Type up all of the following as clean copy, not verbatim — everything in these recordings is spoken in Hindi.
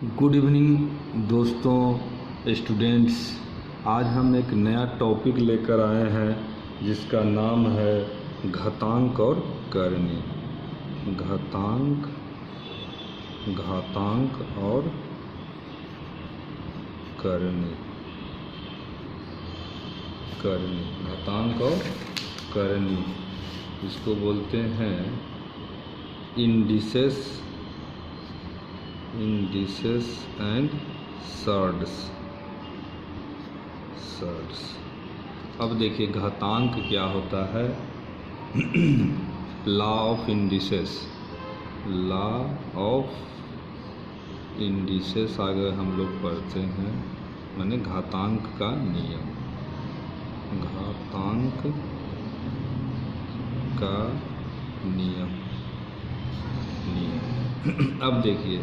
गुड इवनिंग दोस्तों, स्टूडेंट्स। आज हम एक नया टॉपिक लेकर आए हैं जिसका नाम है घातांक और करनी। घातांक और करनी। घातांक और करनी, इसको बोलते हैं इंडिसेस एंड सर्ड्स। अब देखिए घातांक क्या होता है। लॉ ऑफ इंडिसेस अगर हम लोग पढ़ते हैं, माने घातांक का नियम। घातांक का नियम। अब देखिए,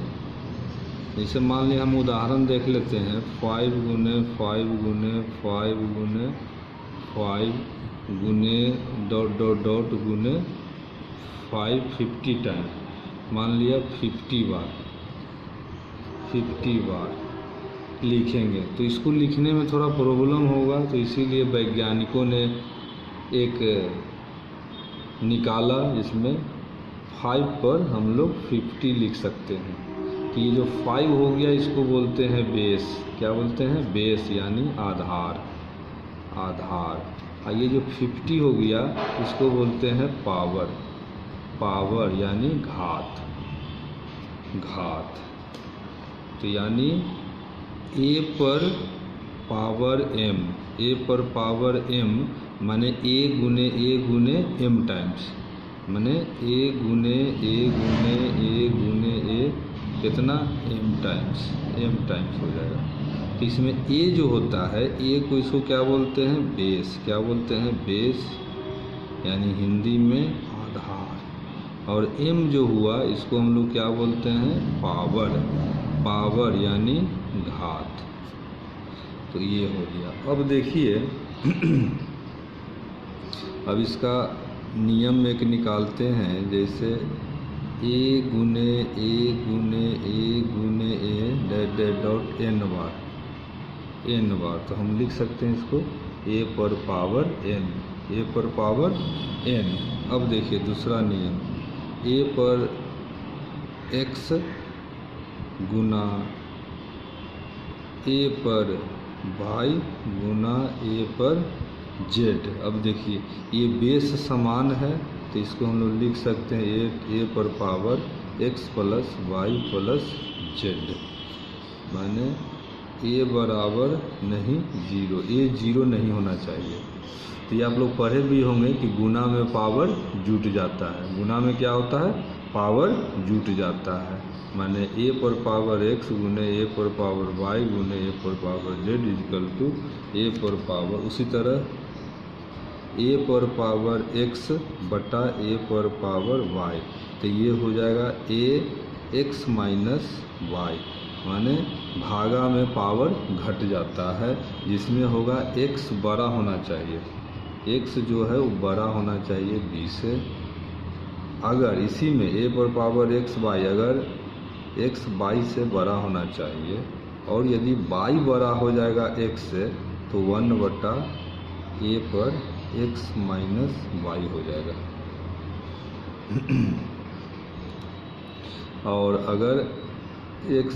जैसे मान लिया हम उदाहरण देख लेते हैं 5 गुने 5 गुने 5 गुने 5 गुने डॉट डॉट डॉट गुने 5 50 टाइम। मान लिया 50 बार लिखेंगे तो इसको लिखने में थोड़ा प्रॉब्लम होगा, तो इसीलिए वैज्ञानिकों ने एक निकाला जिसमें 5 पर हम लोग 50 लिख सकते हैं। तो ये जो 5 हो गया इसको बोलते हैं बेस। क्या बोलते हैं? बेस, यानी आधार। और ये जो 50 हो गया इसको बोलते हैं पावर यानी घात। तो यानी a पर पावर m माने a गुने m टाइम्स, माने a गुने a कितना m टाइम्स हो जाएगा। तो इसमें a जो होता है, a को इसको क्या बोलते हैं? बेस। क्या बोलते हैं? बेस, यानी हिंदी में आधार। और m जो हुआ इसको हम लोग क्या बोलते हैं? पावर यानी घात। तो ये हो गया। अब देखिए अब इसका नियम एक निकालते हैं, जैसे a गुने a डॉट n बार। तो हम लिख सकते हैं इसको a पर पावर n। अब देखिए दूसरा नियम, a पर x गुना a पर y गुना a पर z। अब देखिए ये बेस समान है, तो इसको हम लोग लिख सकते हैं a पर power x plus y plus z, माने a बराबर नहीं 0। a 0 नहीं होना चाहिए। तो ये आप लोग पढ़े भी होंगे कि गुना में पावर जुट जाता है। गुना में क्या होता है? पावर जुट जाता है। माने a पर पावर x गुने a पर पावर y गुने a पर power z equal to a पर पावर, उसी तरह a पर पावर x बटा a पर पावर y। तो ये हो जाएगा ax माइनस y, माने भागा में पावर घट जाता है, जिसमें होगा x बड़ा होना चाहिए। x जो है वो बड़ा होना चाहिए b से। अगर इसी में a पर पावर x y, अगर x y से बड़ा होना चाहिए, और यदि y बड़ा हो जाएगा x से तो 1 बटा a पर x माइनस y हो जाएगा। और अगर x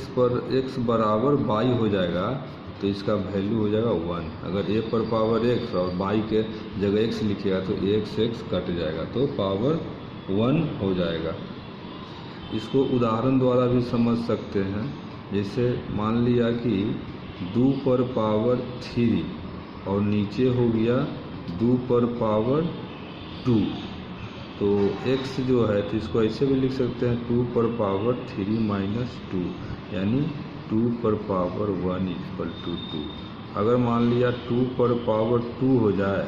बराबर y हो जाएगा तो इसका वैल्यू हो जाएगा 1। अगर a पर पावर x और y के जगह x लिखिएगा तो x कट जाएगा, तो पावर 1 हो जाएगा। इसको उदाहरण द्वारा भी समझ सकते हैं। जैसे मान लिया कि 2 पर पावर 3 और नीचे हो गया 2 पर पावर 2, तो x जो है तो इसको ऐसे भी लिख सकते हैं 2 पर पावर 3 माइनस 2, यानी 2 पर पावर 1 इक्वल टू 2। अगर मान लिया 2 पर पावर 2 हो जाए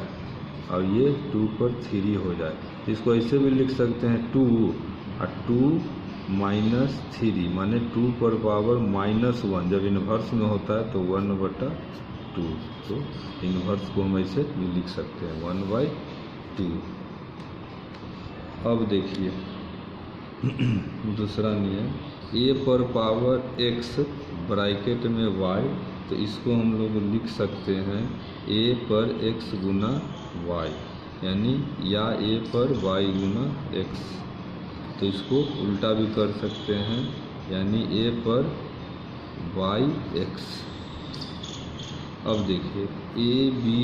और ये 2 पर 3 हो जाए, तो इसको ऐसे भी लिख सकते हैं 2 और 2 माइनस 3, माने 2 पर पावर माइनस 1। जब इन्वर्स में होता है तो 1 बटा 2, तो इन्वर्स को हम ऐसे भी लिख सकते हैं 1/2। अब देखिए दूसरा नियम, ए पर पावर एक्स ब्रैकेट में वाई, तो इसको हम लोग लिख सकते हैं ए पर एक्स गुना वाई, यानी या ए पर वाई गुना एक्स। तो इसको उल्टा भी कर सकते हैं, यानी ए पर वाई एक्स। अब देखिए ए बी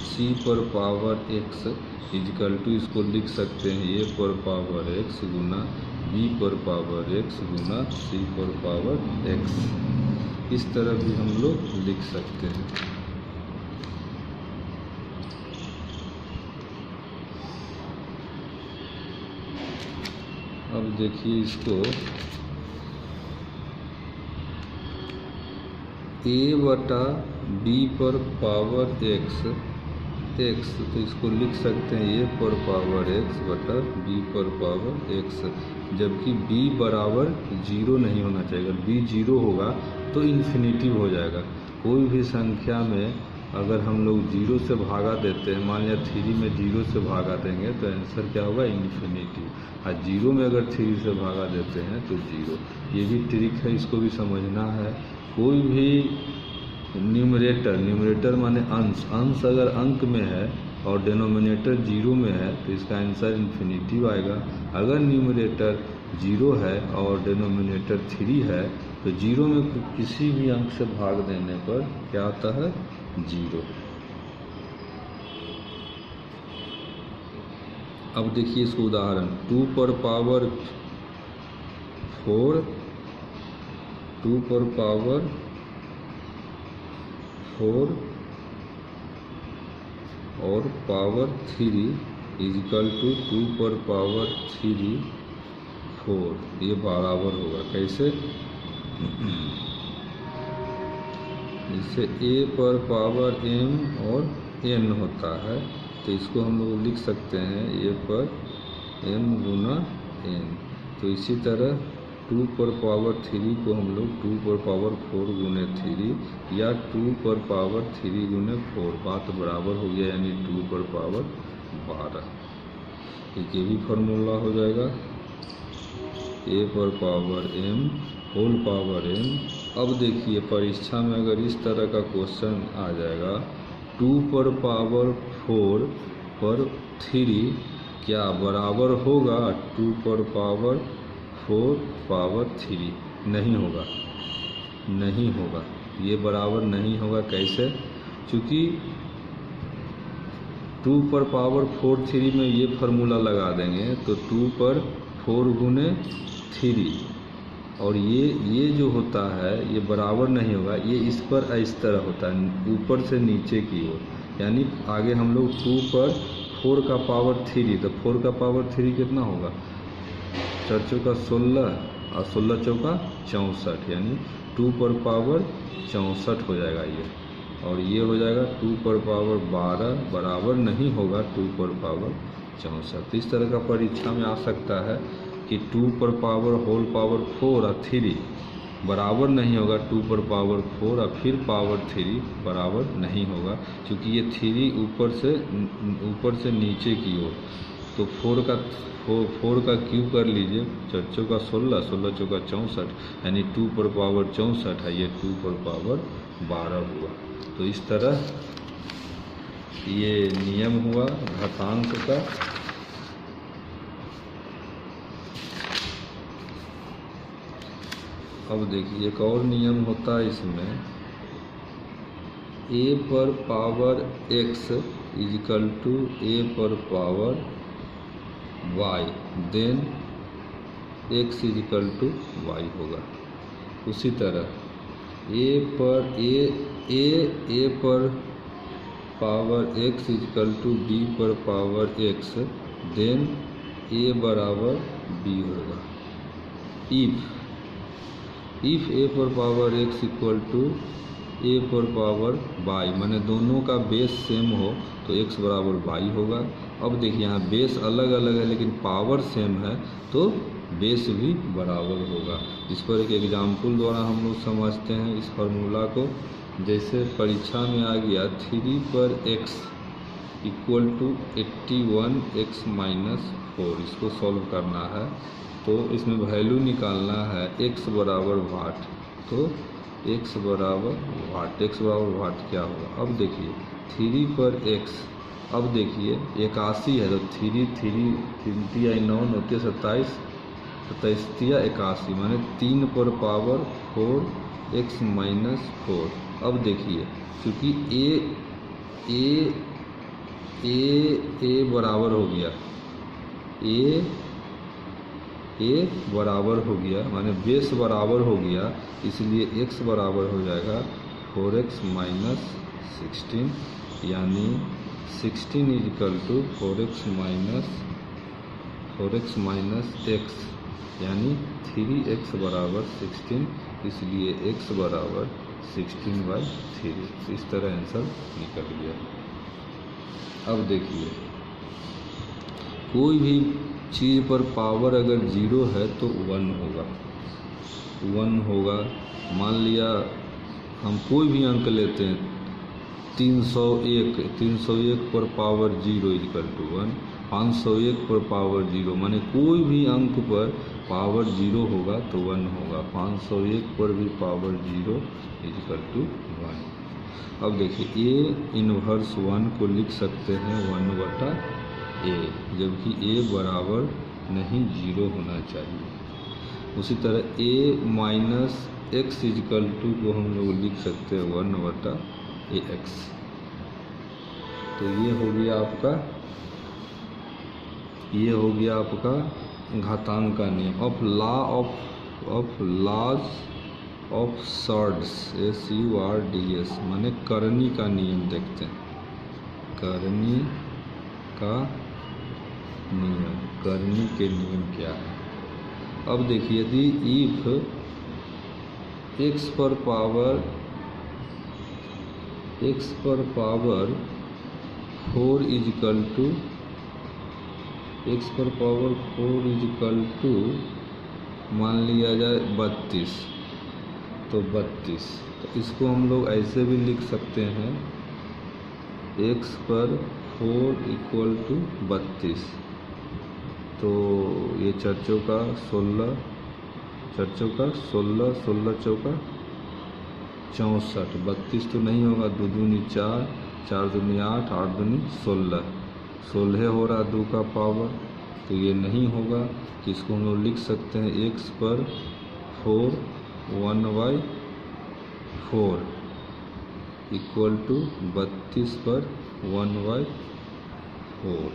सी पर पावर एक्स इजकल टू, इसको लिख सकते हैं ए पर पावर एक्स गुना बी पर पावर एक्स गुना सी पर पावर एक्स। इस तरह भी हम लोग लिख सकते हैं। अब देखिए इसको ए बटा बी पर पावर एक्स, तो इसको लिख सकते हैं ए पर पावर एक्स बटा बी पर पावर एक्स, जबकि b बराबर 0 नहीं होना चाहिए। अगर b 0 होगा तो इन्फिनिटिव हो जाएगा। कोई भी संख्या में अगर हम लोग 0 से भागा देते हैं, मान लिया 3 में 0 से भागा देंगे तो आंसर क्या होगा, इन्फिनिटिव। और 0 में अगर 3 से भागा देते हैं तो 0। ये भी ट्रिक है, इसको भी समझना है। कोई भी न्यूमरेटर माने अंश अगर अंक में है और डिनोमिनेटर 0 में है तो इसका आंसर इन्फिनिटिव आएगा। अगर न्यूमरेटर 0 है और डिनोमिनेटर 3 है तो 0 में किसी भी अंक से भाग देने पर क्या आता है, 0। अब देखिए इसको उदाहरण 2 पर पावर 4, 2 पर पावर 4 और पावर 3 इजकल टू 2 पर पावर 3 4, ये बराबर होगा। कैसे, इससे a पर पावर m और n होता है, तो इसको हम लोग लिख सकते हैं a पर m गुना n। तो इसी तरह 2 पर पावर 3 को हम लोग 2 पर पावर 4 गुने 3 या 2 पर पावर 3 गुने 4, बात बराबर हो गया, यानी 2 पर पावर 12। एक ये भी फार्मूला हो जाएगा, a पर power m whole power n। अब देखिए परीक्षा में अगर इस तरह का क्वेश्चन आ जाएगा 2 पर पावर 4 पर 3 क्या बराबर होगा 2 पर पावर 4 पावर 3, नहीं होगा, नहीं होगा, ये बराबर नहीं होगा। कैसे, क्योंकि 2 पर पावर 4 3 में ये फार्मूला लगा देंगे तो 2 पर 4 गुने 3, और ये जो होता है ये बराबर नहीं होगा, ये इस पर इस तरह होता है, ऊपर से नीचे की ओर। यानी आगे हम लोग 2 पर 4 का पावर 3, तो 4 का पावर 3 कितना होगा, 4 चौका 16 और 16 चौका 64, यानी 2 पर पावर 64 हो जाएगा ये। और ये हो जाएगा 2 पर पावर 12, बराबर नहीं होगा 2 पर पावर 64। तो इस तरह का परीक्षा में आ सकता है कि 2 पर पावर होल पावर 4 और 3 बराबर नहीं होगा 2 पर पावर 4 और फिर पावर 3 बराबर नहीं होगा, क्योंकि ये 3 ऊपर से नीचे की ओर। तो 4 का क्यूब कर लीजिए, 4 चौका 16, 16 चौका 64, यानी 2 पर पावर 64 है, ये 2 पर पावर 12 हुआ। तो इस तरह ये नियम हुआ घातांक का। अब देखिए एक और नियम होता है इसमें, a पर power x equal to a पर power y, then x equal to y होगा। उसी तरह a पर power x equal to b पर पावर x, देन a बराबर b होगा। इफ़ a पर power x equal to a पर पावर y, माने दोनों का बेस सेम हो तो x बराबर y होगा। अब देखिए यहाँ बेस अलग अलग है लेकिन पावर सेम है तो बेस भी बराबर होगा। इस पर एक एग्जाम्पल द्वारा हम लोग समझते हैं इस फार्मूला को। जैसे परीक्षा में आ गया 3 पर x इक्वल टू 81x - 4, इसको सॉल्व करना है। तो इसमें वैल्यू निकालना है x बराबर वाट, तो x बराबर वाट, x बराबर वाट क्या होगा। अब देखिए 3 पर x, अब देखिए 81 है तो 3 9 होती है 27, 27 या 81 माने 3 पर पावर 4 x माइनस 4। अब देखिए क्योंकि ए बराबर हो गया, ए बराबर हो गया माने बेस बराबर हो गया, इसलिए x बराबर हो जाएगा 4x माइनस 16, यानी 16 is equal to 4x minus x, यानी 3x बराबर 16, इसलिए x बराबर 16/3। इस तरह आंसर निकल गया। अब देखिए कोई भी चीज़ पर पावर अगर 0 है तो 1 होगा, 1 होगा। मान लिया हम कोई भी अंक लेते हैं 301 पर पावर 0 इक्वल टू 1, 501 पर पावर 0 माने कोई भी अंक पर पावर 0 होगा तो 1 होगा, 501 पर भी पावर 0 इक्वल टू 1। अब देखिए a इनवर्स 1 को लिख सकते हैं 1/a, जबकि a बराबर नहीं 0 होना चाहिए। उसी तरह a minus x equal to को हम लोग लिख सकते हैं 1/ax। तो ये हो गया आपका घातांक का नियम। Of laws of surds, SURDS माने करनी का नियम देखते हैं। करनी के नियम क्या है। अब देखिए यदि इफ x पर पावर 4 इजकल टू मान लिया जाए 32, तो 32, तो इसको हम लोग ऐसे भी लिख सकते हैं x पर 4 इक्वल टू 32, तो ये 4 चौका 16, 16 चौका 64, 32 तो नहीं होगा, 2 दूनी 4, 4 दूनी 8, 8 दूनी 16, 16 हो रहा 2 का पावर, तो ये नहीं होगा। इसको हम लोग लिख सकते हैं x पर 4 1/4 इक्वल टू 32 पर 1/4,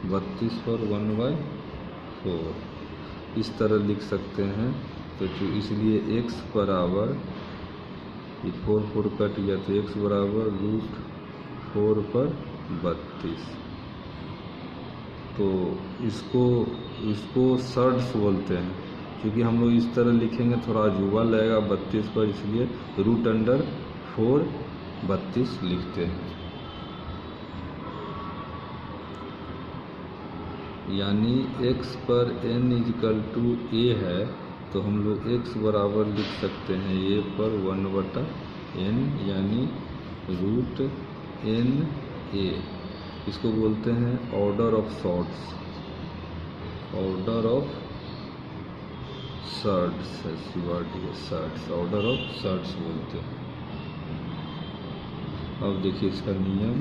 32 पर 1/4 इस तरह लिख सकते हैं। तो जो इसलिए x बराबर, ये 4 कट गया तो x बराबर √4 पर 32। तो इसको सर्ड्स बोलते हैं, क्योंकि हम लोग इस तरह लिखेंगे थोड़ा अजूबा लगेगा 32 पर, इसलिए √4 32 लिखते हैं। यानी x पर n इजकल टू a है तो हम लोग x बराबर लिख सकते हैं a पर 1/n, यानी √NA। इसको बोलते हैं order of surds, order of surds बोलते हैं। अब देखिए इसका नियम,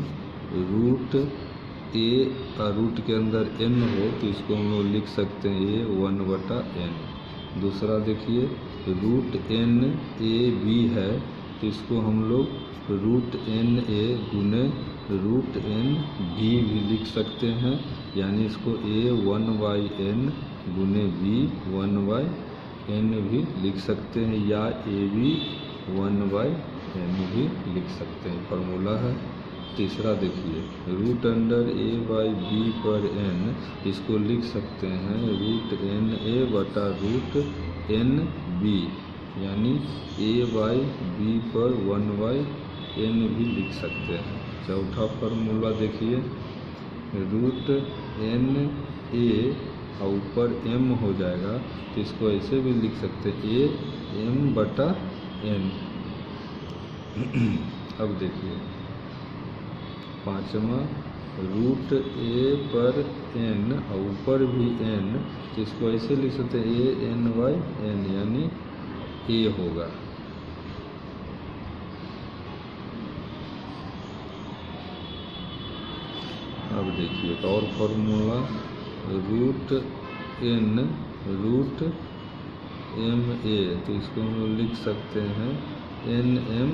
√a रूट के अंदर n हो तो इसको हम लोग लिख सकते हैं a 1/n। दूसरा देखिए √NAB है तो इसको हम लोग √NA गुने √NB भी लिख सकते हैं, यानी इसको a 1/n गुने b 1/n भी लिख सकते हैं, या AB 1/n भी लिख सकते हैं। फार्मूला है। तीसरा देखिए √a/b पर n, इसको लिख सकते हैं √NA बटा √NB, यानी a/b पर 1/n भी लिख सकते हैं। चौथा फार्मूला देखिए √NA और ऊपर m हो जाएगा तो इसको ऐसे भी लिख सकते हैं a/m/n। अब देखिए पाँचवा रूट ए पर n और ऊपर भी n, तो इसको ऐसे लिख सकते हैं a/n यानी a होगा। अब देखिए एक और formula, root n root ma, तो इसको हम लोग लिख सकते हैं nm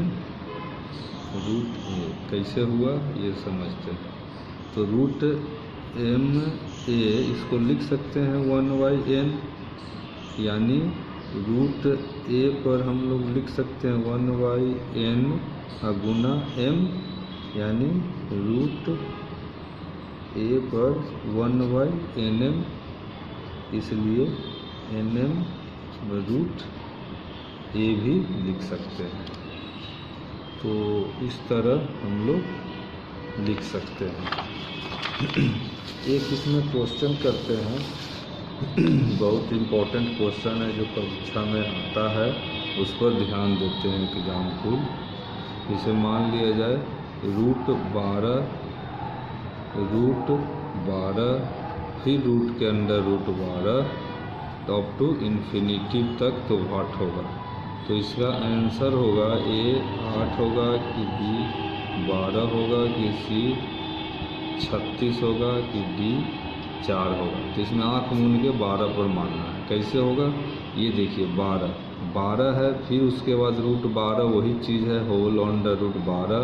रूट a। कैसे हुआ ये समझते हैं। तो रूट ma इसको लिख सकते हैं 1/n, यानी रूट a पर हम लोग लिख सकते हैं 1/n गुना m, यानी रूट a पर 1/nm, इसलिए nm रूट a भी लिख सकते हैं। तो इस तरह हम लोग लिख सकते हैं। एक इसमें क्वेश्चन करते हैं, बहुत इम्पोर्टेंट क्वेश्चन है जो परीक्षा में आता है, उस पर ध्यान देते हैं एग्जाम्पल। इसे मान लिया जाए रूट 12 फिर रूट के under root 12 up to infinity तक, तो व्हाट होगा। तो इसका आंसर होगा ए 8 होगा कि बी 12 होगा कि सी 36 होगा कि डी 4 होगा। तो इसमें आँख मूंद के 12 पर मानना है। कैसे होगा ये देखिए, 12 है, फिर उसके बाद रूट 12 वही चीज़ है, होल अंडर रूट 12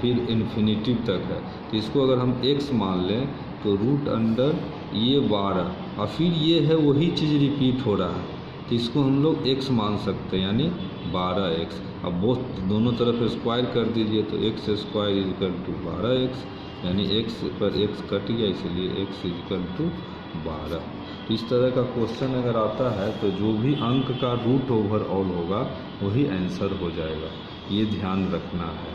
फिर इन्फिनिटी तक है। तो इसको अगर हम x मान लें तो रूट अंडर ये 12 और फिर ये है वही चीज़ रिपीट हो रहा है, तो इसको हम लोग x मान सकते हैं, यानी 12x। अब दोनों तरफ स्क्वायर कर दीजिए तो x² = 12x, यानी x पर x कट गया, इसलिए x = 12। तो इस तरह का क्वेश्चन अगर आता है तो जो भी अंक का रूट ओवरऑल होगा वही आंसर हो जाएगा, ये ध्यान रखना है।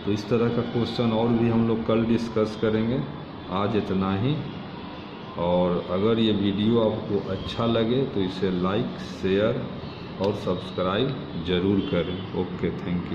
तो इस तरह का क्वेश्चन और भी हम लोग कल डिस्कस करेंगे। आज इतना ही, और अगर ये वीडियो आपको अच्छा लगे तो इसे लाइक, शेयर और सब्सक्राइब ज़रूर करें। Okay, thank you.